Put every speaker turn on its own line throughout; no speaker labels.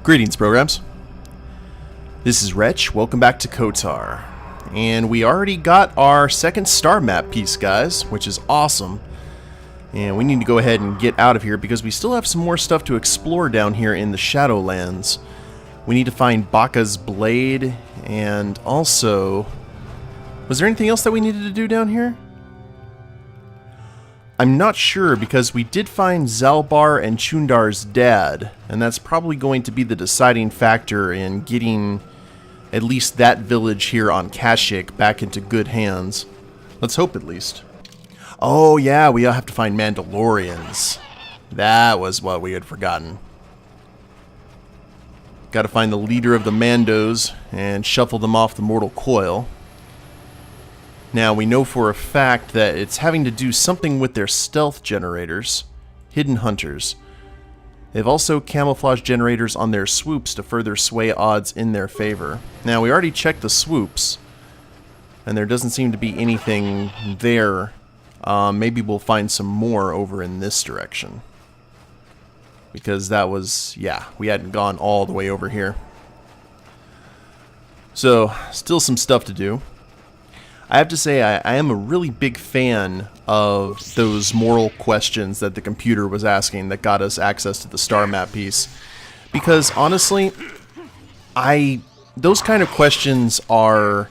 Greetings, programs. This is Wretch. Welcome back to Kotar. And we already got our second star map piece, guys, which is awesome. And we need to go ahead and get out of here because we still have some more stuff to explore down here in the Shadowlands. We need to find Baka's blade, and also... Was there anything else that we needed to do down here? I'm not sure, because we did find Zalbar and Chuundar's dad, and that's probably going to be the deciding factor in getting at least that village here on Kashyyyk back into good hands. Let's hope, at least. Oh yeah, we have to find Mandalorians. That was what we had forgotten. Gotta find the leader of the Mandos and shuffle them off the mortal coil. Now, we know for a fact that it's having to do something with their stealth generators, hidden hunters. They've also camouflaged generators on their swoops to further sway odds in their favor. Now, we already checked the swoops, and there doesn't seem to be anything there. Maybe we'll find some more over in this direction. Because that was, yeah, we hadn't gone all the way over here. So, still some stuff to do. I have to say, I am a really big fan of those moral questions that the computer was asking that got us access to the star map piece. Because, honestly, those kind of questions are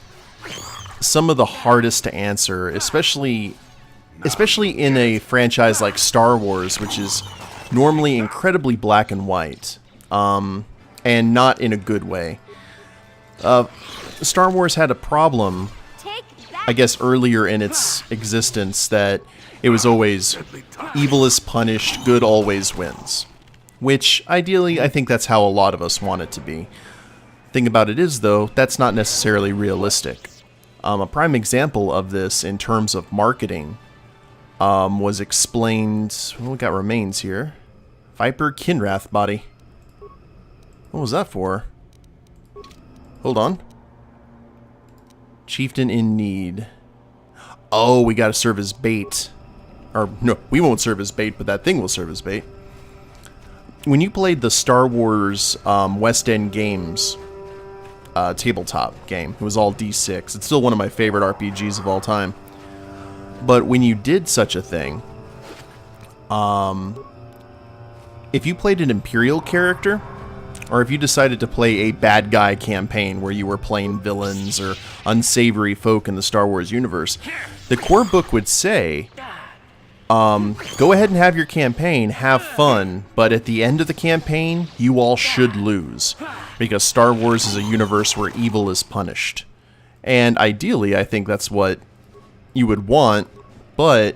some of the hardest to answer, especially in a franchise like Star Wars, which is normally incredibly black and white, and not in a good way. Star Wars had a problem, I guess, earlier in its existence, that it was always evil is punished, good always wins. Which, ideally, I think that's how a lot of us want it to be. Thing about it is, though, that's not necessarily realistic. A prime example of this in terms of marketing was explained... Well, we got remains here. Viper Kinrath body. What was that for? Hold on. Chieftain in need. Oh, we gotta serve as bait. Or, no, we won't serve as bait, but that thing will serve as bait. When you played the Star Wars West End Games tabletop game, it was all D6. It's still one of my favorite RPGs of all time. But when you did such a thing, if you played an Imperial character, or if you decided to play a bad guy campaign where you were playing villains or unsavory folk in the Star Wars universe, the core book would say, go ahead and have your campaign, have fun, but at the end of the campaign, you all should lose. Because Star Wars is a universe where evil is punished. And ideally, I think that's what you would want, but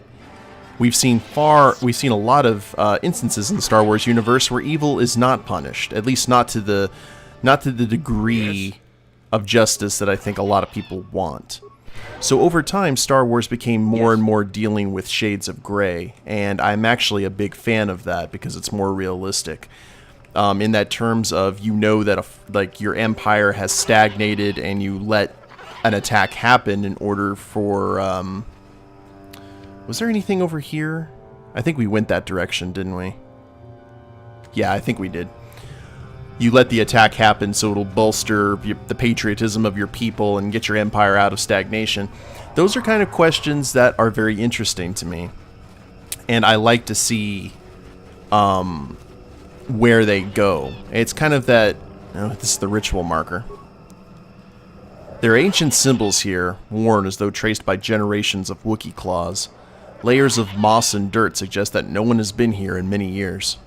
we've seen a lot of instances in the Star Wars universe where evil is not punished, at least not to the degree of justice that I think a lot of people want. So over time, Star Wars became more and more dealing with shades of gray, and I'm actually a big fan of that because it's more realistic. In that terms of, you know, that like your empire has stagnated and you let an attack happen in order for was there anything over here? I think we went that direction, didn't we? Yeah, I think we did. You let the attack happen so it'll bolster the patriotism of your people and get your empire out of stagnation. Those are kind of questions that are very interesting to me. And I like to see where they go. It's kind of that... Oh, this is the ritual marker. There are ancient symbols here, worn as though traced by generations of Wookie claws. Layers of moss and dirt suggest that no one has been here in many years.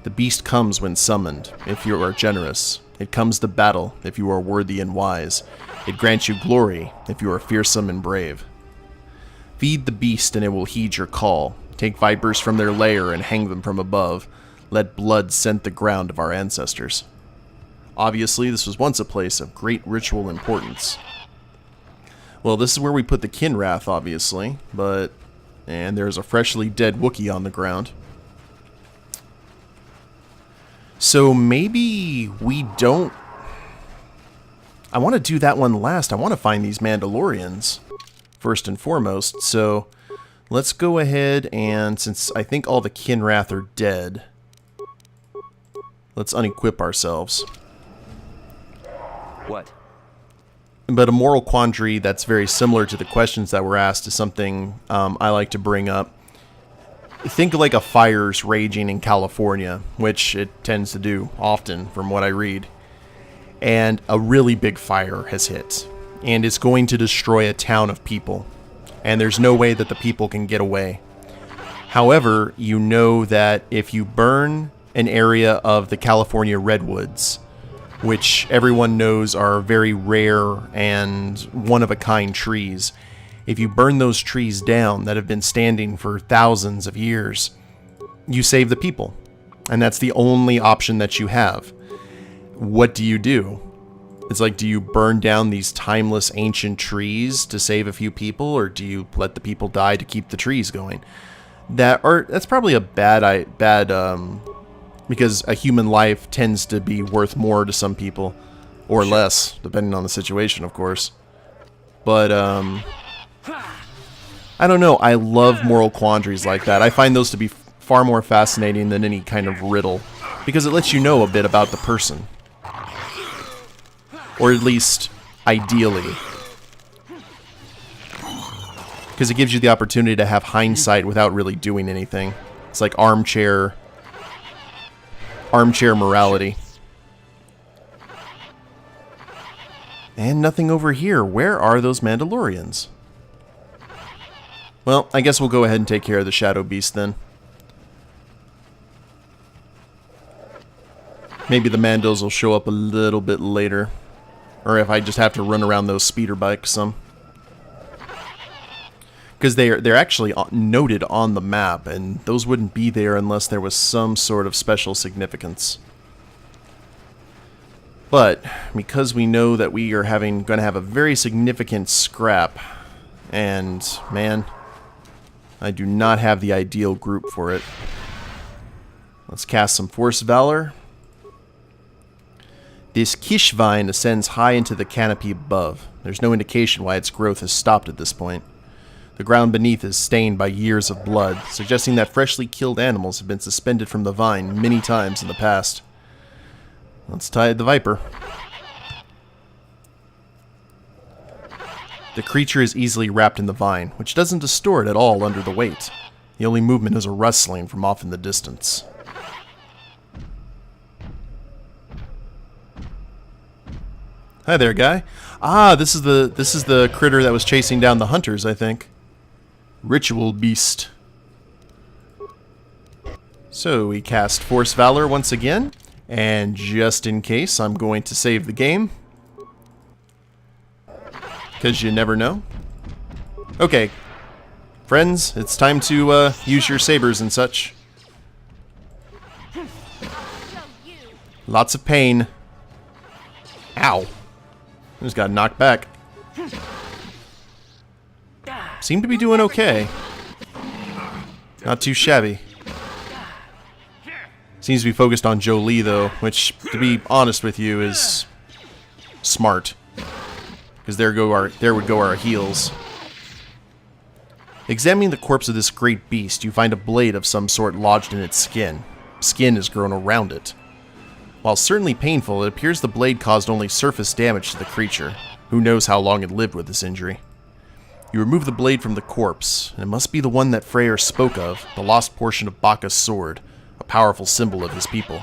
The beast comes when summoned, if you are generous. It comes to battle, if you are worthy and wise. It grants you glory, if you are fearsome and brave. Feed the beast and it will heed your call. Take vipers from their lair and hang them from above. Let blood scent the ground of our ancestors. Obviously, this was once a place of great ritual importance. Well, this is where we put the Kinrath, obviously, but... And there's a freshly dead Wookiee on the ground. So maybe we don't... I want to do that one last. I want to find these Mandalorians, first and foremost. So let's go ahead and, since I think all the Kinrath are dead, let's unequip ourselves.
What?
But a moral quandary that's very similar to the questions that were asked is something I like to bring up. Think like a fire's raging in California, which it tends to do often from what I read. And a really big fire has hit, and it's going to destroy a town of people. And there's no way that the people can get away. However, you know that if you burn an area of the California redwoods, which everyone knows are very rare and one-of-a-kind trees, if you burn those trees down that have been standing for thousands of years, you save the people. And that's the only option that you have. What do you do? It's like, do you burn down these timeless ancient trees to save a few people, or do you let the people die to keep the trees going? That's probably a bad because a human life tends to be worth more to some people, or less, depending on the situation, of course. But, I don't know, I love moral quandaries like that. I find those to be far more fascinating than any kind of riddle, because it lets you know a bit about the person. Or at least, ideally. Because it gives you the opportunity to have hindsight without really doing anything. It's like armchair morality. And nothing over here. Where are those Mandalorians? Well, I guess we'll go ahead and take care of the Shadow Beast then. Maybe the Mandos will show up a little bit later. Or if I just have to run around those speeder bikes some. Because they're actually noted on the map, and those wouldn't be there unless there was some sort of special significance. But because we know that we are going to have a very significant scrap, and man, I do not have the ideal group for it. Let's cast some Force Valor. This Kish vine ascends high into the canopy above. There's no indication why its growth has stopped at this point. The ground beneath is stained by years of blood, suggesting that freshly killed animals have been suspended from the vine many times in the past. Let's tie the viper. The creature is easily wrapped in the vine, which doesn't distort at all under the weight. The only movement is a rustling from off in the distance. Hi there, guy. Ah, this is the critter that was chasing down the hunters, I think. Ritual Beast. So we cast Force Valor once again, and just in case, I'm going to save the game. Because you never know. Okay, friends, it's time to use your sabers and such. Lots of pain. Ow. I just got knocked back. Seem to be doing okay. Not too shabby. Seems to be focused on Jolie, though, which, to be honest with you, is smart. Because there would go our heals. Examining the corpse of this great beast, you find a blade of some sort lodged in its skin. Skin has grown around it. While certainly painful, it appears the blade caused only surface damage to the creature. Who knows how long it lived with this injury. You remove the blade from the corpse, and it must be the one that Freyr spoke of, the lost portion of Baka's sword, a powerful symbol of his people.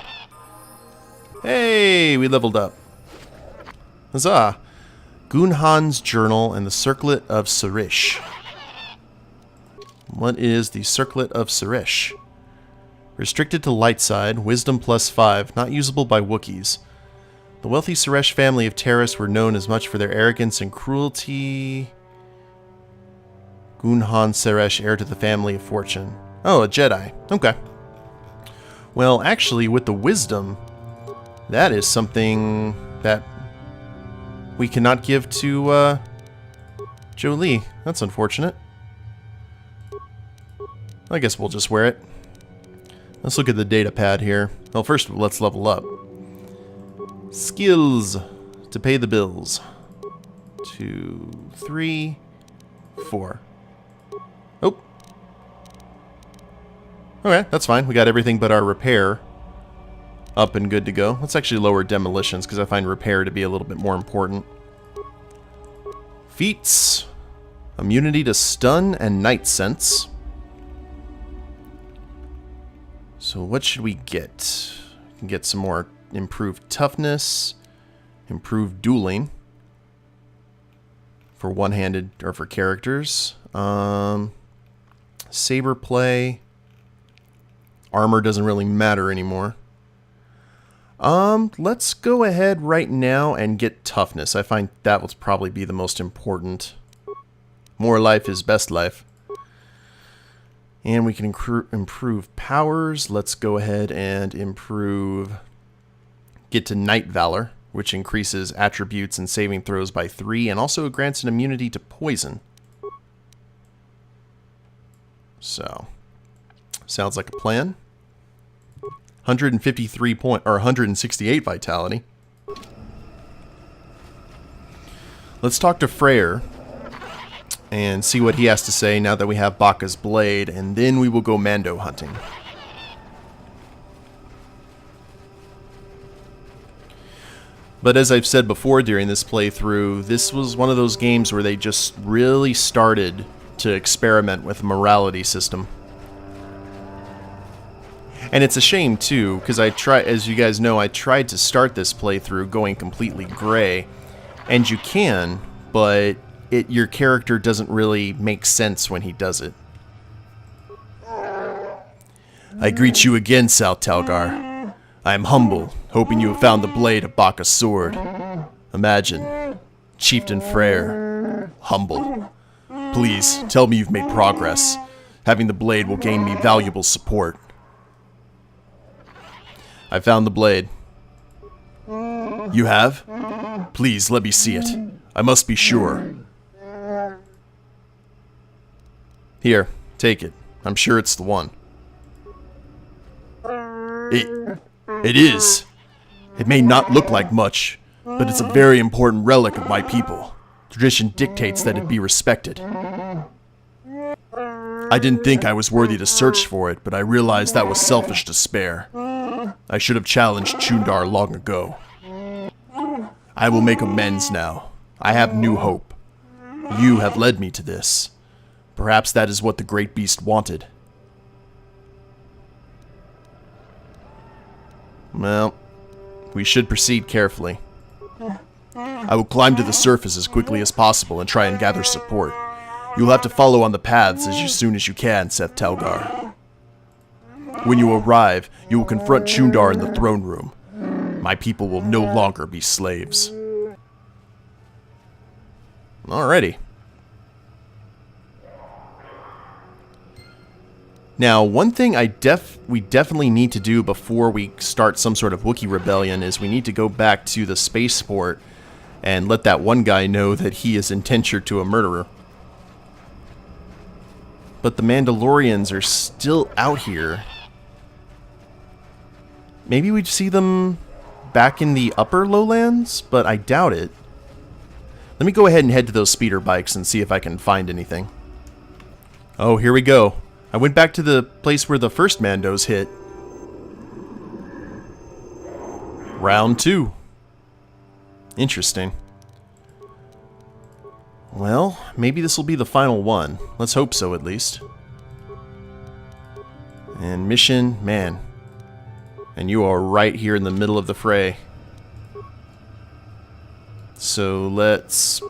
Hey, we leveled up. Huzzah! Gunhan's Journal and the Circlet of Sirish. What is the Circlet of Sirish? Restricted to light side, wisdom +5, not usable by Wookiees. The wealthy Sirish family of Terrace were known as much for their arrogance and cruelty. Gunhan Sirish, heir to the family of fortune. Oh, a Jedi. Okay. Well, actually, with the wisdom, that is something that we cannot give to Jolie. That's unfortunate. I guess we'll just wear it. Let's look at the data pad here. Well, first, let's level up. Skills to pay the bills. 2, 3, 4. Oh. Okay, that's fine. We got everything but our repair. up and good to go. Let's actually lower demolitions because I find repair to be a little bit more important. Feats. Immunity to stun and night sense. So what should we get? We can get some more improved toughness, improved dueling for one-handed or for characters. Saber play. Armor doesn't really matter anymore. Let's go ahead right now and get toughness. I find that will probably be the most important. More life is best life. And we can improve powers. Let's go ahead and improve... Get to Night Valor, which increases attributes and saving throws by 3, and also grants an immunity to poison. So, sounds like a plan. 168 vitality. Let's talk to Freyr and see what he has to say now that we have Baka's blade, and then we will go Mando hunting. But as I've said before during this playthrough, this was one of those games where they just really started to experiment with a morality system. And it's a shame too, because as you guys know, I tried to start this playthrough going completely gray, and you can, but your character doesn't really make sense when he does it. I greet you again, South Talgar. I am humble, hoping you have found the blade of Baka's sword. Imagine, Chieftain Freyr, humble. Please, tell me you've made progress. Having the blade will gain me valuable support. I found the blade. You have? Please, let me see it. I must be sure. Here, take it. I'm sure it's the one. It is. It may not look like much, but it's a very important relic of my people. Tradition dictates that it be respected. I didn't think I was worthy to search for it, but I realized that was selfish despair. I should have challenged Chuundar long ago. I will make amends now. I have new hope. You have led me to this. Perhaps that is what the great beast wanted. Well, we should proceed carefully. I will climb to the surface as quickly as possible and try and gather support. You'll have to follow on the paths as soon as you can, Seth Talgar. When you arrive, you will confront Chuundar in the throne room. My people will no longer be slaves. Alrighty. Now, one thing we definitely need to do before we start some sort of Wookiee rebellion is we need to go back to the spaceport and let that one guy know that he is indentured to a murderer. But the Mandalorians are still out here. Maybe we'd see them back in the upper lowlands, but I doubt it. Let me go ahead and head to those speeder bikes and see if I can find anything. Oh, here we go. I went back to the place where the first Mandos hit. Round 2. Interesting. Well, maybe this will be the final one. Let's hope so, at least. And mission, man. And you are right here in the middle of the fray. So let's...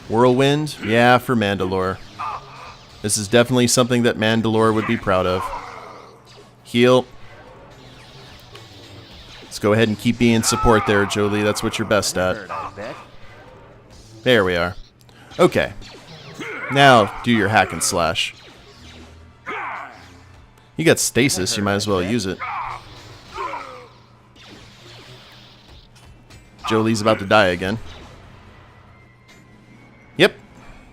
Whirlwind? Yeah, for Mandalore. This is definitely something that Mandalore would be proud of. Heal. Let's go ahead and keep being support there, Jolie. That's what you're best at. There we are. Okay. Now, do your hack and slash. You got stasis, you might as well use it. Jolie's about to die again. Yep.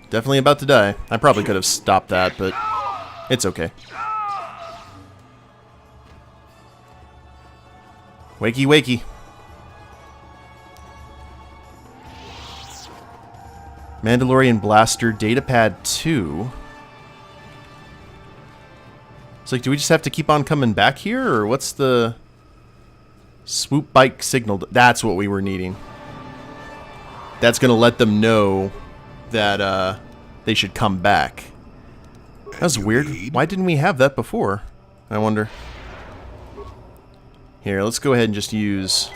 Definitely about to die. I probably could have stopped that, but it's okay. Wakey, wakey. Mandalorian Blaster Datapad 2. It's like, do we just have to keep on coming back here, or what's the swoop bike signal? That's what we were needing. That's going to let them know that they should come back. That was weird. Why didn't we have that before? I wonder. Here, let's go ahead and just use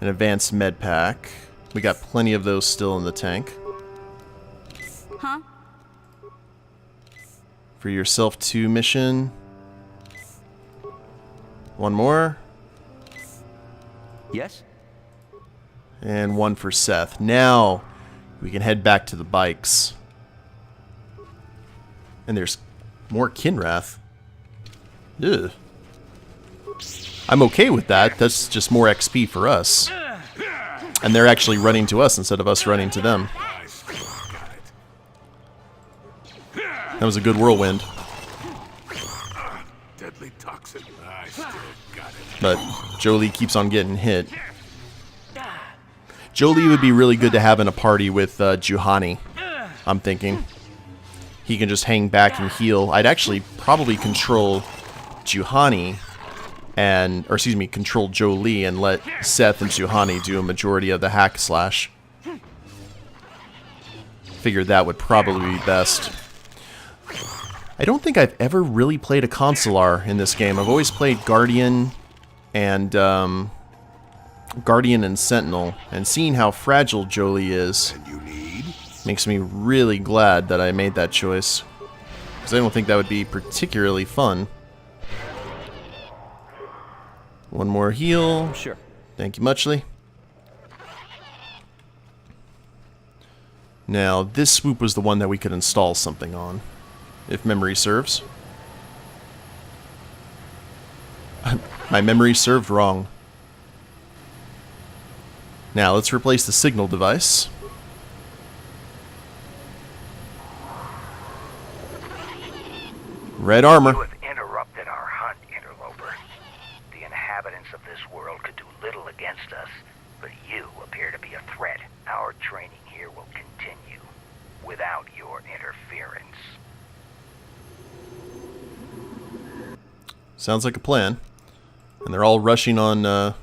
an advanced med pack. We got plenty of those still in the tank.
Huh?
For your self 2 mission. One more.
Yes?
And one for Seth. Now we can head back to the bikes. And there's more Kinrath. Ugh. I'm okay with that. That's just more XP for us. And they're actually running to us instead of us running to them. That was a good whirlwind.
Deadly toxin. I still got it.
But Jolie keeps on getting hit. Jolie would be really good to have in a party with Juhani, I'm thinking. He can just hang back and heal. I'd actually probably control Juhani or excuse me, control Jolie and let Seth and Juhani do a majority of the hack slash. Figured that would probably be best. I don't think I've ever really played a consular in this game. I've always played Guardian and Sentinel, and seeing how fragile Jolie is makes me really glad that I made that choice, because I don't think that would be particularly fun. One more heal.
Sure.
Thank you muchly. Now, this swoop was the one that we could install something on, if memory serves. My memory served wrong. Now, let's replace the signal device. Red armor.
You have interrupted our hunt, interloper. The inhabitants of this world could do little against us, but you appear to be a threat. Our training here will continue without your interference.
Sounds like a plan. And they're all rushing on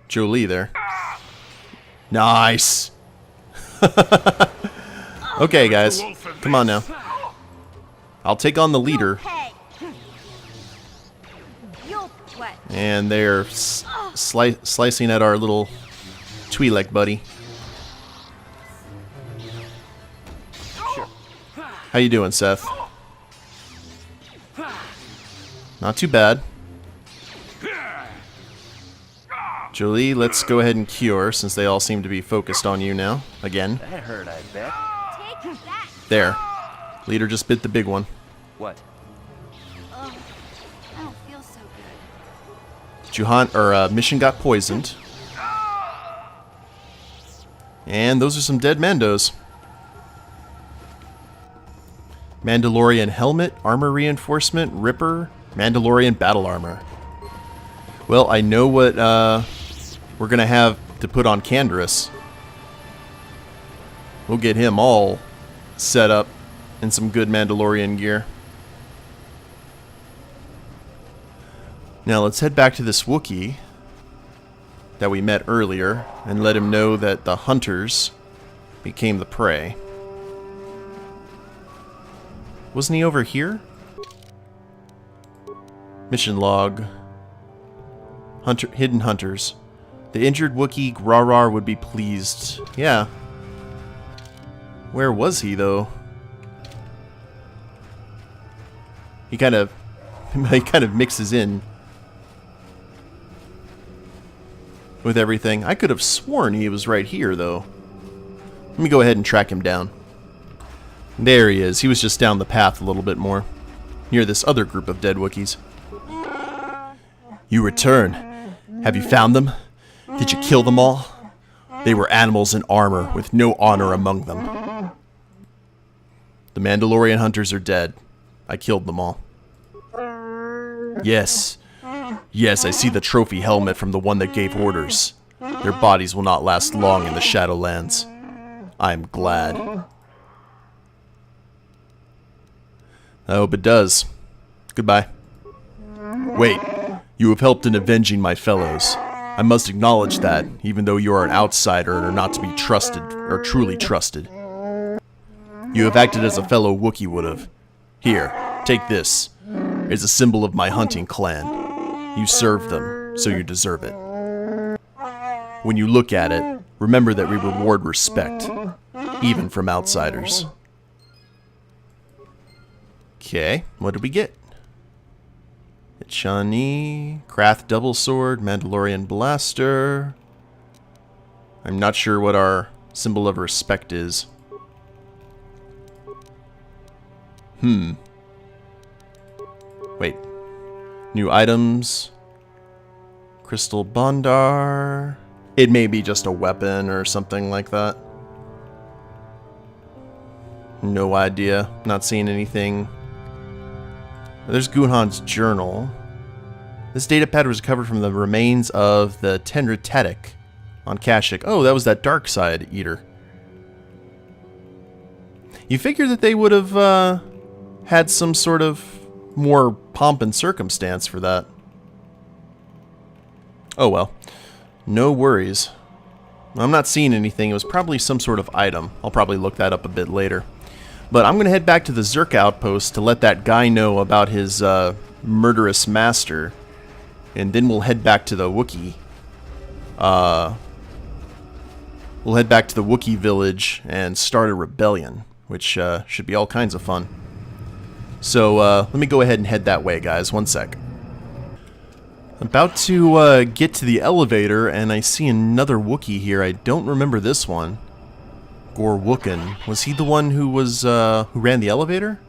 Jolie there. Nice! Okay, guys. Come on now. I'll take on the leader. And they're slicing at our little Twi'lek buddy.
Sure.
How you doing, Seth? Not too bad. Jolie, let's go ahead and cure, since they all seem to be focused on you now. Again.
That hurt, I bet.
Take that.
There. Leader just bit the big one.
What?
I don't feel so good.
Mission got poisoned. And those are some dead Mandos. Mandalorian helmet, armor reinforcement, Ripper, Mandalorian battle armor. Well, I know what we're going to have to put on Canderous. We'll get him all set up in some good Mandalorian gear. Now let's head back to this Wookiee that we met earlier and let him know that the hunters became the prey. Wasn't he over here? Mission log. Hidden hunters. The injured Wookiee Grarar would be pleased. Yeah. Where was he, though? He kind of mixes in with everything. I could have sworn he was right here, though. Let me go ahead and track him down. There he is. He was just down the path a little bit more, near this other group of dead Wookiees. You return. Have you found them? Did you kill them all? They were animals in armor, with no honor among them. The Mandalorian hunters are dead. I killed them all. Yes. Yes, I see the trophy helmet from the one that gave orders. Their bodies will not last long in the Shadowlands. I am glad. I hope it does. Goodbye. Wait, you have helped in avenging my fellows. I must acknowledge that, even though you are an outsider and are not to be trusted, or truly trusted. You have acted as a fellow Wookiee would have. Here, take this. It's a symbol of my hunting clan. You served them, so you deserve it. When you look at it, remember that we reward respect, even from outsiders. Okay, what did we get? Chani, Krath Double Sword, Mandalorian Blaster. I'm not sure what our symbol of respect is. Wait. New items. Crystal Bondar. It may be just a weapon or something like that. No idea. Not seeing anything. There's Gunhan's journal. This datapad was recovered from the remains of the Tenritetic on Kashyyyk. Oh, that was that dark side eater. You figure that they would have had some sort of more pomp and circumstance for that. Oh well. No worries. I'm not seeing anything. It was probably some sort of item. I'll probably look that up a bit later. But I'm going to head back to the Zerk outpost to let that guy know about his murderous master. And then we'll head back to the Wookiee. We'll head back to the Wookiee village and start a rebellion, which should be all kinds of fun. So let me go ahead and head that way, guys. One sec. About to get to the elevator, and I see another Wookiee here. I don't remember this one. Gorwookin. Was he the one who was who ran the elevator?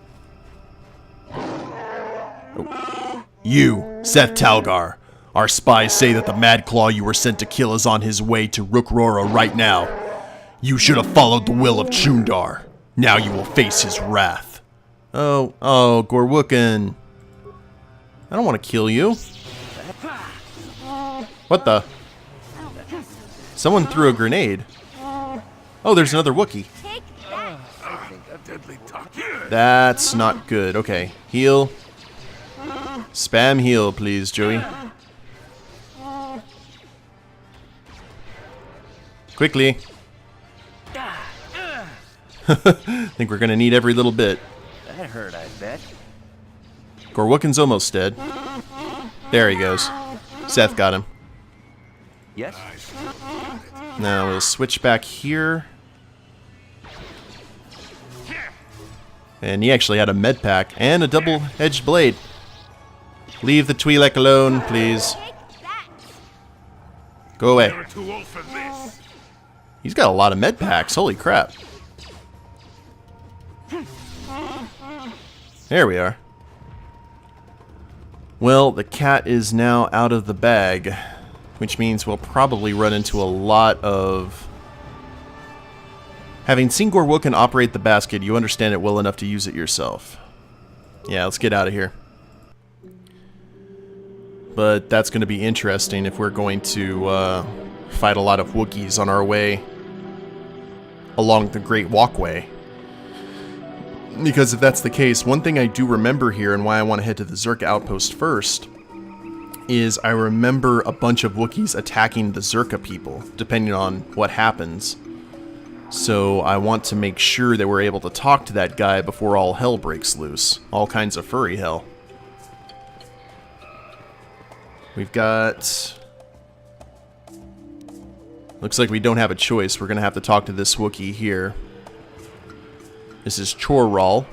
Oh. You, Seth Talgar. Our spies say that the Mad Claw you were sent to kill is on his way to Rookrora right now. You should have followed the will of Chuundar. Now you will face his wrath. Oh, Gorwookin. I don't want to kill you. What the? Someone threw a grenade. Oh, there's another Wookiee. That's not good. Okay, heal. Spam heal, please, Joey. Quickly. Think we're gonna need every little bit.
That hurt, I bet.
Gorwookin's almost dead. There he goes. Seth got him.
Yes?
Now we'll switch back here. And he actually had a med pack and a double-edged blade. Leave the Twi'lek alone, please. Go away. He's got a lot of med packs. Holy crap. There we are. Well, the cat is now out of the bag, which means we'll probably run into a lot of... Having seen Gorwookin operate the basket, you understand it well enough to use it yourself. Yeah, let's get out of here. But that's going to be interesting if we're going to fight a lot of Wookiees on our way along the Great Walkway. Because if that's the case, one thing I do remember here and why I want to head to the Zerk outpost first is I remember a bunch of Wookiees attacking the Zerka people, depending on what happens. So I want to make sure that we're able to talk to that guy before all hell breaks loose. All kinds of furry hell. We've got... Looks like we don't have a choice. We're going to have to talk to this Wookiee here. This is Choral.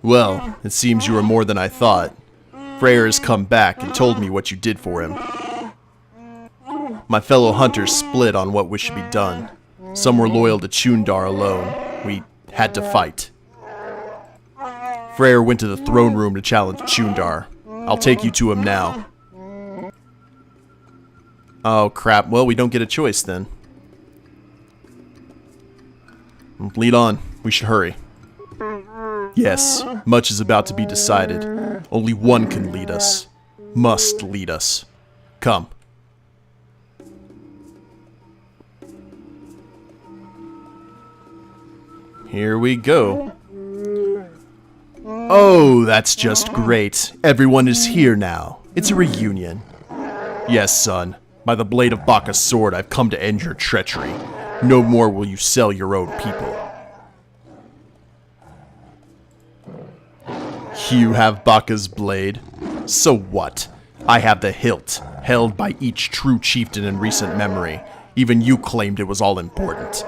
Well, it seems you are more than I thought. Freyr has come back and told me what you did for him. My fellow hunters split on what should be done. Some were loyal to Chuundar alone. We had to fight. Freyr went to the throne room to challenge Chuundar. I'll take you to him now. Oh crap, well we don't get a choice then. Lead on, we should hurry. Yes, much is about to be decided. Only one can lead us. Must lead us. Come. here we go. Oh, that's just great. Everyone is here now. It's a reunion. Yes, son. By the blade of Baccha's sword, I've come to end your treachery. No more will you sell your own people. You have Baccha's blade. So what? I have the hilt, held by each true chieftain in recent memory. Even you claimed it was all important.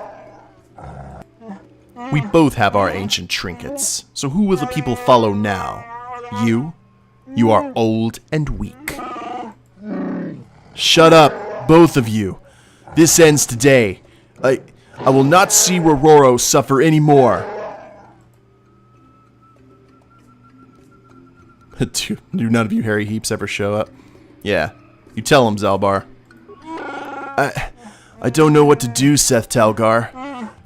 We both have our ancient trinkets, so who will the people follow now? You? You are old and weak. Shut up, both of you. This ends today. I will not see Rororo suffer anymore. Do none of you hairy heaps ever show up? Yeah, you tell him, Zalbar. I don't know what to do, Seth Talgar.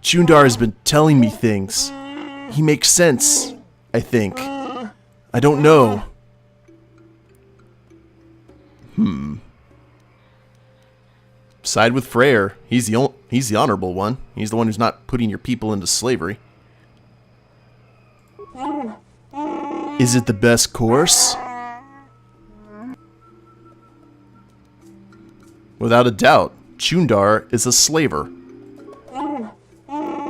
Chuundar has been telling me things. He makes sense, I think. I don't know. Side with Freyr. He's the honorable one. He's the one who's not putting your people into slavery. Is it the best course? Without a doubt, Chuundar is a slaver.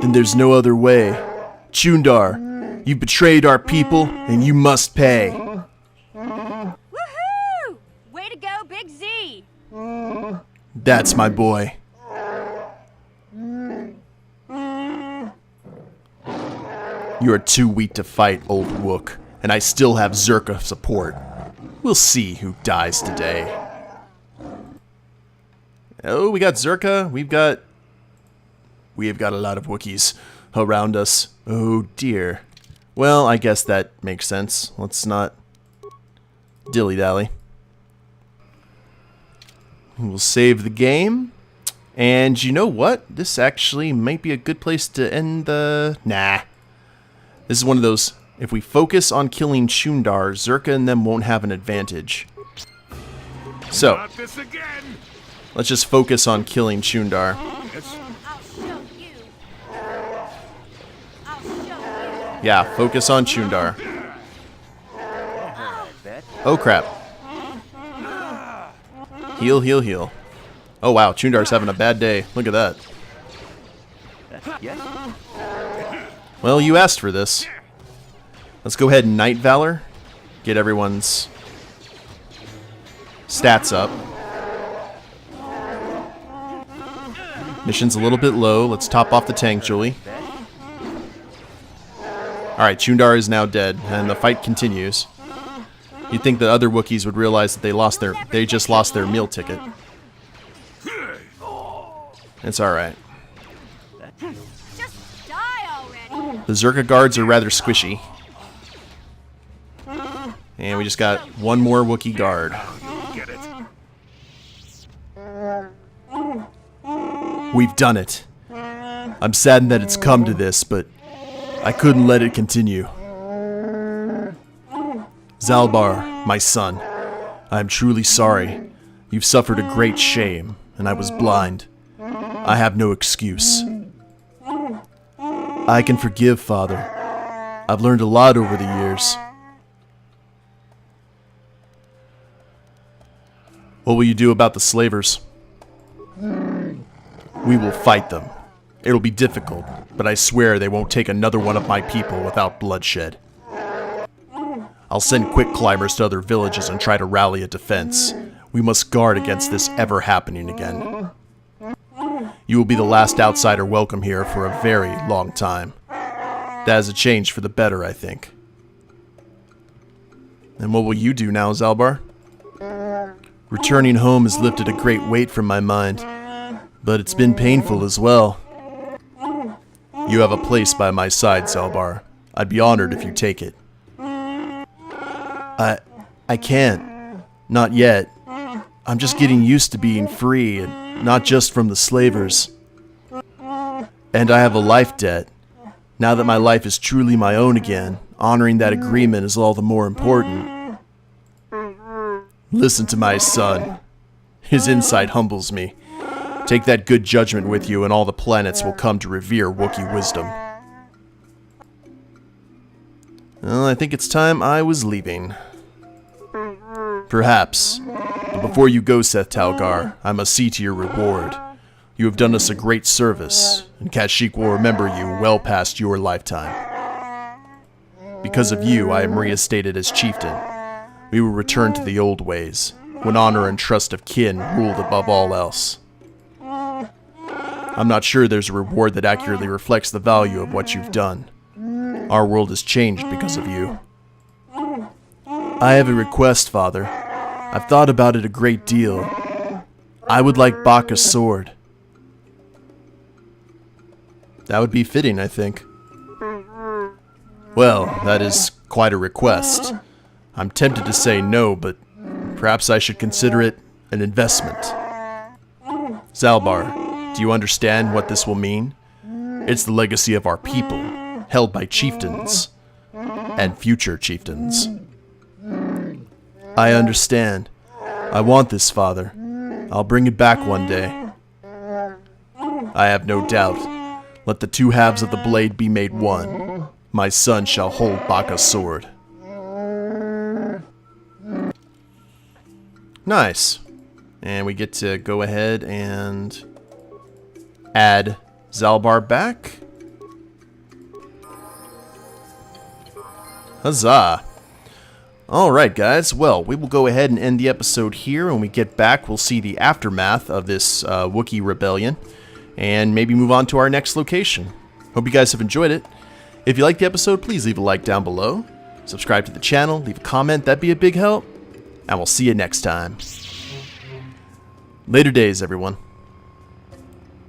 Then there's no other way. Chuundar, you betrayed our people, and you must pay.
Woohoo! Way to go, Big Z!
That's my boy. You are too weak to fight, old Wook, and I still have Zerka support. We'll see who dies today. Oh, we got Zerka. We have got a lot of Wookiees around us. Oh dear. Well, I guess that makes sense. Let's not dilly-dally. We'll save the game. And you know what? This actually might be a good place to end the... Nah. This is one of those... If we focus on killing Chuundar, Zerka and them won't have an advantage. So,
Not this again.
let's just focus on killing Chuundar.
Yes.
I'll show you. I'll show you.
Yeah, focus on Chuundar.
I bet.
Oh crap. Heal, heal, heal. Oh wow, Chuundar's having a bad day. Look at that.
Yes.
Well, you asked for this. Let's go ahead and Night Valor. Get everyone's stats up. Mission's a little bit low. Let's top off the tank, Julie. Alright, Chuundar is now dead, and the fight continues. You'd think that other Wookiees would realize that they just lost their meal ticket. It's alright.
Just die already.
The Zerka guards are rather squishy. And we just got one more Wookiee guard.
Get it.
We've done it. I'm saddened that it's come to this, but I couldn't let it continue. Zalbar, my son, I am truly sorry. You've suffered a great shame, and I was blind. I have no excuse. I can forgive, Father. I've learned a lot over the years. What will you do about the slavers? We will fight them. It'll be difficult, but I swear they won't take another one of my people without bloodshed. I'll send quick climbers to other villages and try to rally a defense. We must guard against this ever happening again. You will be the last outsider welcome here for a very long time. That is a change for the better, I think. And what will you do now, Zalbar? Returning home has lifted a great weight from my mind, but it's been painful as well. You have a place by my side, Zalbar. I'd be honored if you take it. I can't. Not yet. I'm just getting used to being free, and not just from the slavers. And I have a life debt. Now that my life is truly my own again, honoring that agreement is all the more important. Listen to my son. His insight humbles me. Take that good judgment with you, and all the planets will come to revere Wookiee wisdom. Well, I think it's time I was leaving. Perhaps. But before you go, Seth Talgar, I must see to your reward. You have done us a great service, and Kashyyyk will remember you well past your lifetime. Because of you, I am reinstated as chieftain. We will return to the old ways, when honor and trust of kin ruled above all else. I'm not sure there's a reward that accurately reflects the value of what you've done. Our world has changed because of you. I have a request, Father. I've thought about it a great deal. I would like Baka's sword. That would be fitting, I think. Well, that is quite a request. I'm tempted to say no, but perhaps I should consider it an investment. Zalbar, do you understand what this will mean? It's the legacy of our people, held by chieftains, and future chieftains. I understand. I want this, Father. I'll bring it back one day. I have no doubt. Let the two halves of the blade be made one. My son shall hold Baka's sword. Nice. And we get to go ahead and add Zalbar back. Huzzah. Alright guys, well, we will go ahead and end the episode here. When we get back, we'll see the aftermath of this Wookiee rebellion, and maybe move on to our next location. Hope you guys have enjoyed it. If you liked the episode, please leave a like down below. Subscribe to the channel, leave a comment, that'd be a big help. And we'll see you next time. Later days, everyone.